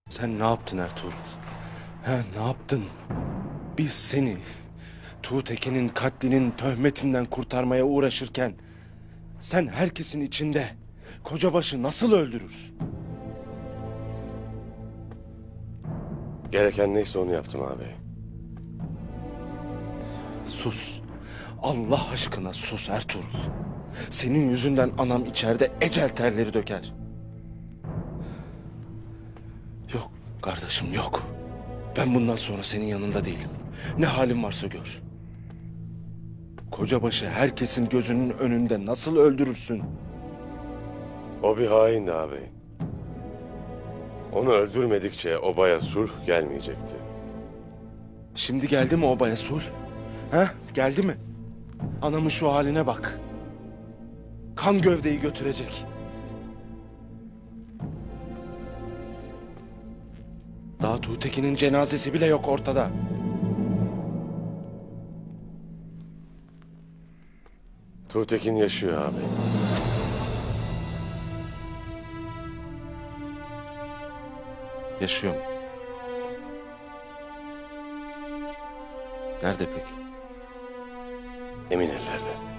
Sen ne yaptın Ertuğrul? Ha, ne yaptın? Biz seni Tuğtekin'in katlinin töhmetinden kurtarmaya uğraşırken sen herkesin içinde kocabaşı nasıl öldürürsün? Gereken neyse onu yaptım abi. Sus. Allah aşkına sus Ertuğrul. Senin yüzünden anam içeride ecel terleri döker. Yok kardeşim yok. Ben bundan sonra senin yanında değilim. Ne halin varsa gör. Kocabaşı herkesin gözünün önünde nasıl öldürürsün? O bir haindi abi. Onu öldürmedikçe obaya sulh gelmeyecekti. Şimdi geldi mi obaya sulh? Ha? Geldi mi? Anamın şu haline bak. Kan gövdeyi götürecek. Daha Tuğtekin'in cenazesi bile yok ortada. Tuğtekin yaşıyor abi. Yaşıyor mu? Nerede peki? Emin ellerde.